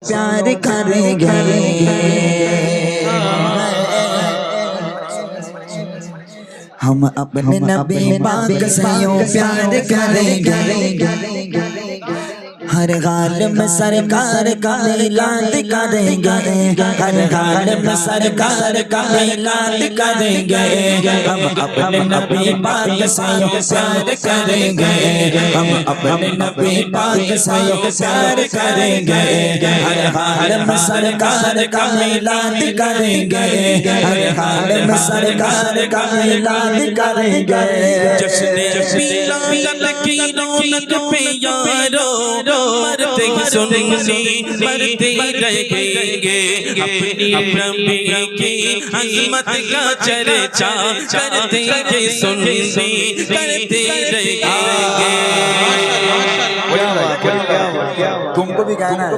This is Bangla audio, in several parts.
प्यार करेंगे हम अपने नबी पाक से यूं प्यार करेंगे हर हाल में सरकार का मिलाद करेंगे हर हाल में सरकार का मिलाद करेंगे हम अपने नबी पाक से यूं प्यार करेंगे हम अपने नबी पाक से यूं प्यार करेंगे हर हाल में सरकार का मिलाद करेंगे हर हाल में सरकार का मिलाद करेंगे जश्न मिलाद की रौनक पे यारो मरते ही सुननी मरते रहेंगे अपनी नबी की अज़मत का चर्चा करते ही सुननी करते रहेंगे। तुमको भी गाना है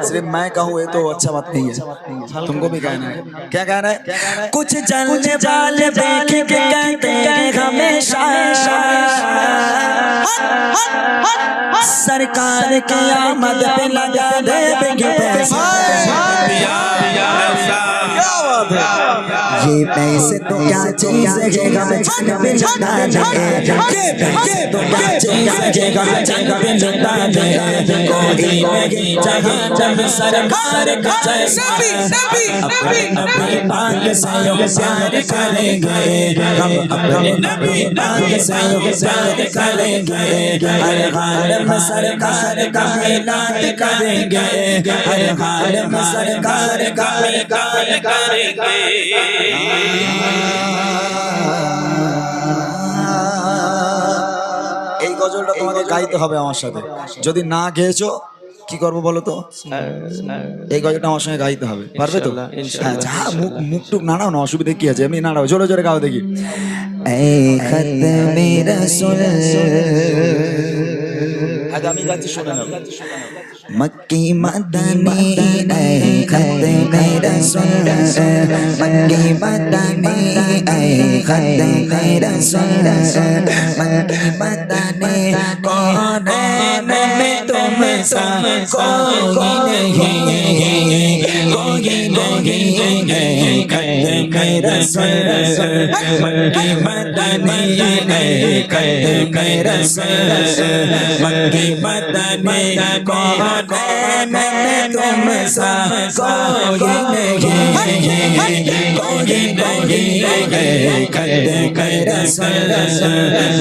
सिर्फ मैं कहूँ ये तो अच्छा बात नहीं है तुमको भी गाना है क्या गाना है कुछ जलने वाले देख के कहते हैं हमेशा सरकार की आमद पे लगा देंगे पैसा ये पैसे तो क्या चीज है हम छन पे लगा देंगे ये पैसे तो क्या चीज है हम छन पे लगा देंगे कोई नहीं जहां जब सरकार का अपने नबी पाक से यूं प्यार करेंगे हम अपने नबी पाक से यूं प्यार करेंगे हर हाल में सरकार का मिलाद करेंगे हर हाल में सरकार का मिलाद करेंगे। এই গজলটা তোমাকে গাইতে হবে আমার সাথে যদি না গেয়েছো কি করবো বলো তো এই গজলটা আমার সঙ্গে গাইতে হবে পারবে তো হ্যাঁ যা মুখ টুক নাড়াও না অসুবিধা কি আছে এমনি নাড়াও জোরে জোরে গাও দেখি এই খতমে রাসূল আগামী গাচ্ছি শুনে নাও मक्की मदनी ऐ खत्मे रसूल मक्की मदनी ऐ खत्मे रसूल मक्की मदनी कौन में तुम सा कोई नहीं ऐ खत्मे रसूल मक्की मदनी ऐ खत्मे रसूल मक्की मदनी कौन में तुम सा कोई नहीं खत्मे रसूल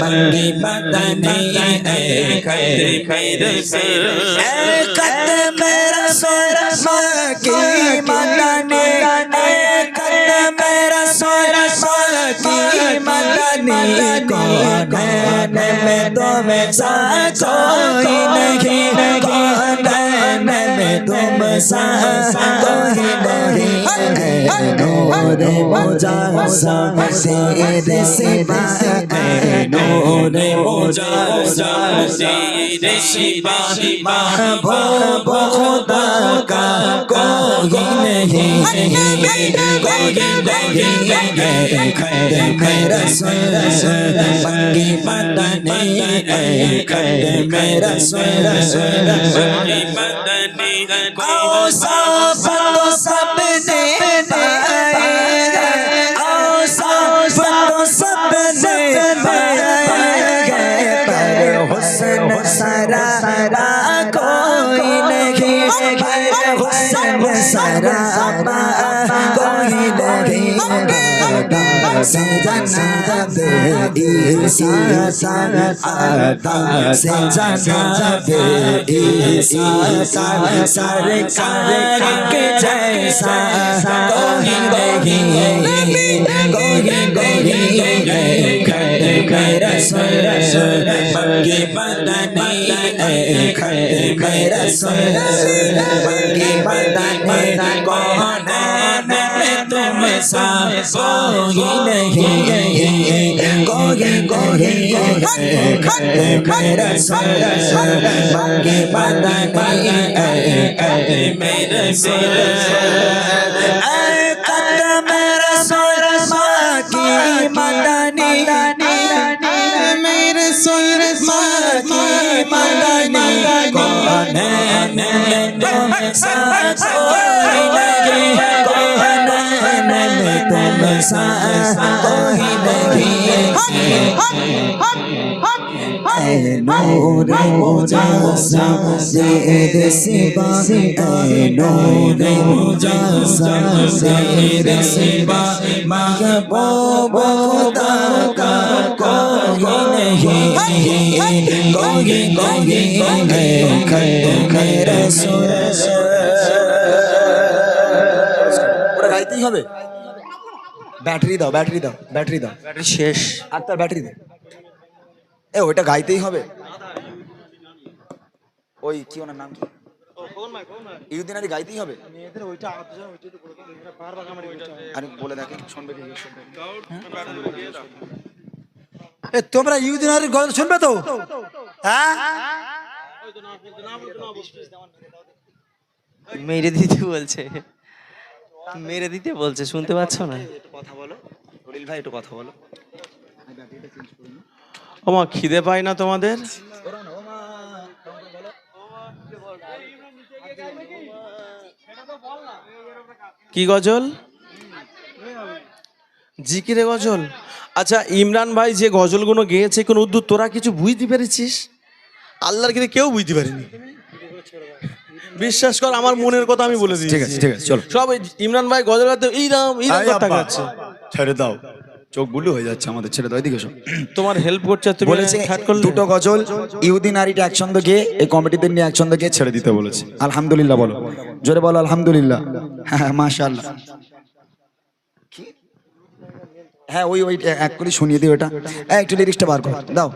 मक्की मदनी ऐ खत्मे रसूल खत्मे रसूल मक्की मदनी खत्मे रसूल मक्की मदनी कौन में तुम सा कोई नहीं तुम सा कोई नहीं नूर मुजासा तेरे सिवा नूर मुजासा तेरे सिवा महबूब खुदा का कोई नहीं खत्मे रसूल मक्की मदनी खत्मे रसूल मक्की मदनी औसाफ तो सबने औसाफ तो सबने पर हुस्न सरा कोई नहीं पर हुस्न सरा कोई नहीं से जन्नत ईसा आता से जन्नत ईसा सरकार के जैसा कोई नहीं खत्मे रसूल मक्की मदनी खत्मे रसूल मक्की मदनी कौन में तुम सा कोई नहीं खत्मे रसूल मक्की मदनी खत्मे रसूल खत्मे रसूल मक्की मदनी मेरे रसूल मक्की मदनी कौन में तुम सा कोई नहीं, कौन में तुम सा कोई नहीं। नूर मुजस्सम तेरे सिवा, नूर मुजस्सम तेरे सिवा, महबूब खुदा का कोई नहीं, कोई खत रसूल। ওরা গাইতেই হবে। ব্যাটারি দাও, ব্যাটারি দাও, ব্যাটারি দাও, ব্যাটারি শেষ। আর তার ব্যাটারি দে। এ ওইটা গাইতেই হবে। ওই কি ওনার নাম কি? ইউদিন আলী গাইতেই হবে। আরে বলে দেখে শুনবে কি শুনবে। এ তোমরা ইউদিন আলীর গজল শুনবে তো? হ্যাঁ, মেরে দিতে বলছে, মেরে দিতে বলছে, শুনতে পাচ্ছ না? একটু কথা বলো খলিল ভাই, একটু কথা বলো। ওমা খিদে পায় না তোমাদের? কি গজল? জিকিরে গজল। আচ্ছা ইমরান ভাই যে গজলগুলো গেয়েছে কোন উদ্দুর তোরা কিছু বুঝতে পেরেছিস? আল্লাহর কিন্তু কেউ বুঝতে পারেনি। বিশ্বাস কর, আমার মনের কথা আমি বলে দিই। ঠিক আছে ঠিক আছে চলো। সব ইমরান ভাই গজল গাতে এইরাম কথা গাচ্ছে। ছেড়ে দাও, চোখ বুলু হয়ে যাচ্ছে আমাদের, ছেড়ে দাও। এদিকে এসো। তোমার হেল্প করছে, তুমি বলেছে খ্যাট করলে। দুটো গজল ইহুদিন আরিটা একসঙ্গে গিয়ে এই কমিটিদের নিয়ে একসঙ্গে গিয়ে ছেড়ে দিতে বলেছে। আলহামদুলিল্লাহ বলো, জোরে বলো আলহামদুলিল্লাহ। হ্যাঁ মাশাআল্লাহ। হ্যাঁ ওই ওই এক করে শুনিয়ে দিও এটা। একটু লিরিক্সটা বার করো দাও।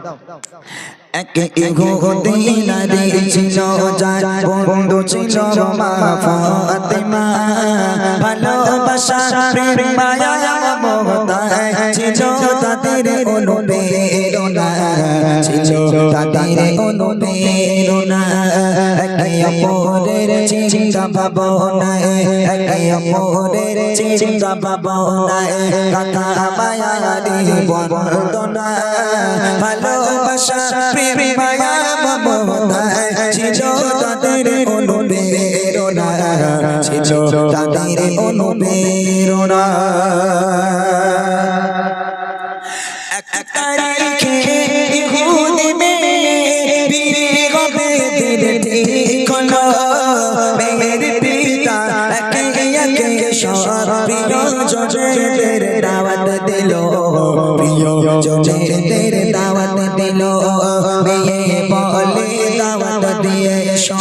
এক ইহুদিন আরি ছিল যার বন্ধু ছিল মা ফাতেমা, ভালোবাসা প্রেম মায়া মমতা ছিল তাদের অনুপ্রেরণা, ছিল তাদের অনুপ্রেরণা। একে অপরের চিন্তা ভাবনায়, একে অপরের চিন্তা ভাবনায়, কথা মায়ারি বন্দনা, ভালোবাসা প্রেম মায়া মমতা ছিল তাদের অনুপ্রেরণা, ছিল তাদের অনুপ্রেরণা। এক তারিখে ইহুদি মেয়ে বিয়ে হবে দিল ঠিক হলো, মেয়ের পিতা একে একে সব প্রিয়জনদের দাওয়াত দিল, প্রিয়জনদের দাওয়াত দিল। মেয়ে বলে দাওয়াত দিয়ে এসো,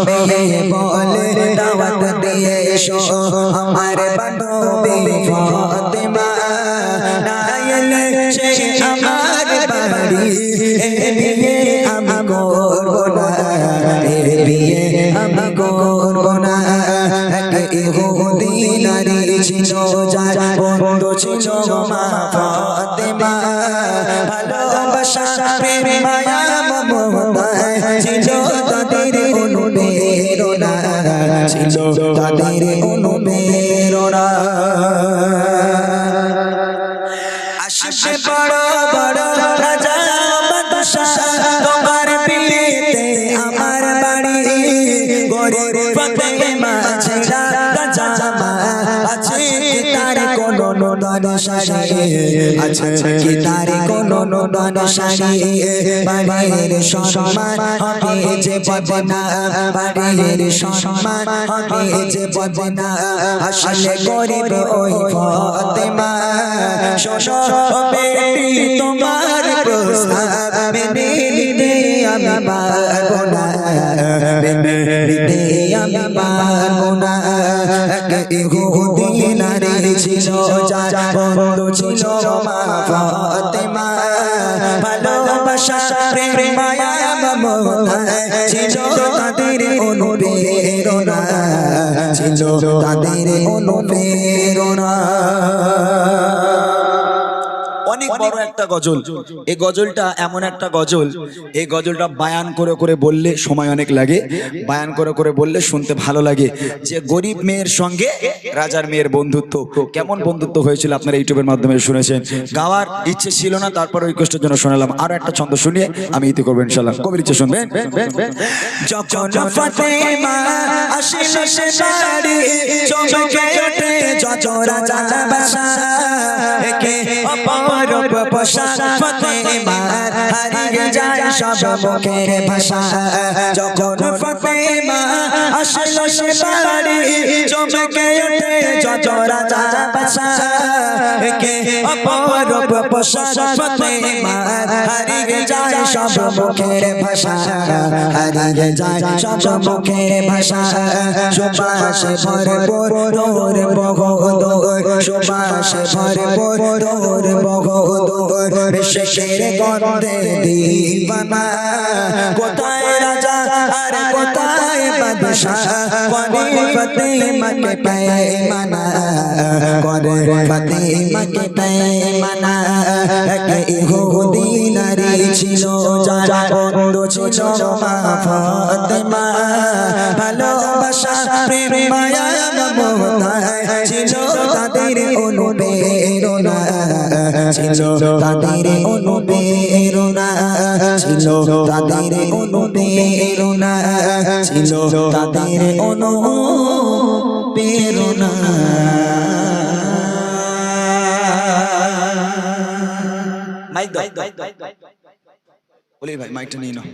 মেয়ে বলে দাওয়াত দিয়ে এসো, আমার বান্ধবী ফাতেমা না এলে সে আমার বাড়ি, এ বিয়ে আমি করব না, এ বিয়ে আমি করব না। এক ইহুদি নারী ছিল যার বন্ধু ছিল মা ফাতেমা, ভালোবাসা প্রেম মায়া মমতা ছিল তাদের অনুপ্রেরণা, ছিল তাদের অনুপ্রেরণা। আসবে বড় বড় রাজা বাদশা, তোমার বিয়েতে আমার বাড়ি, গরিব ফাতেমা ছেড়া জামা আছে কি তার কোনো নূতন শাড়ি, আছে কি তার কোনো নূতন শাড়ি। বাড়ির সম্মান হবে যে বদনা, বাড়ির সম্মান হবে যে বদনা, আসলে গরিব ওই ফাতেমা। শোনো বেটি তোমার প্রস্তাব মেনে নিতে আমি পারবো না, মেনে নিতে আমি পারবো না। এক ইহুদি নারী ছিল যার বন্ধু ছিল মা ফাতেমা, ভালোবাসা প্রেম মায়া মমতা ছিল তাদের অনুপ্রেরণা, ছিল তাদের অনুপ্রেরণা। অনেক বড় একটা গজল। এই গজলটা এমন একটা গজল, এই গজলটা বায়ান করে করে বললে সময় অনেক লাগে, বায়ান করে করে বললে শুনতে ভালো লাগে। যে গরিব মেয়ের সঙ্গে রাজার মেয়ের বন্ধুত্ব, কেমন বন্ধুত্ব হয়েছিল আপনারা ইউটিউবের মাধ্যমে শুনেছেন। গাওয়ার ইচ্ছে ছিল না, তারপর ওই কষ্টের জন্য শোনালাম। আরো একটা ছন্দ শুনিয়ে আমি ইতি করবো ইনশাল্লাহ। কবির ইচ্ছে শুনবেন। যখন ফাতেমা আসিল সে বাড়ি, চমকে ওঠে যত রাজা বাদশা, একে অপরূপ পোশাক ফাতেমা হারিয়ে যায় সব মুখের ভাষা। যখন ফাতেমা আসিল সে বাড়ি, চমকে ওঠে যত রাজা বাদশা, একে অপরূপ পোশাক ফাতেমা হারিয়ে যায় সব মুখের ভাষা, হারিয়ে যায় সব মুখের ভাষা। সুবাসে ভরপুর তোর বগদোর, সুবাসে ভরপুর তোর বগদোর, শেষের গন্ধে দিবানা। কোথায় রাজা আর কোথায় বাদশা, করে ফাতেমাকে পেমানা, করে ফাতেমাকে পেমানা। এক ইহুদি নারী ছিল যার বন্ধু ছিল মা ফাতেমা, ভালোবাসা প্রেম মায়া মমতা ছিল তাদের অনুপ্রেরণা, ছিল তাদের অনুপ্রেরণা, ছিল তাদের অনুপ্রেরণা, ছিল তাদের অনুপ্রেরণা। মাইক দাও, বলি ভাই মাইকটা নিয়ে নাও।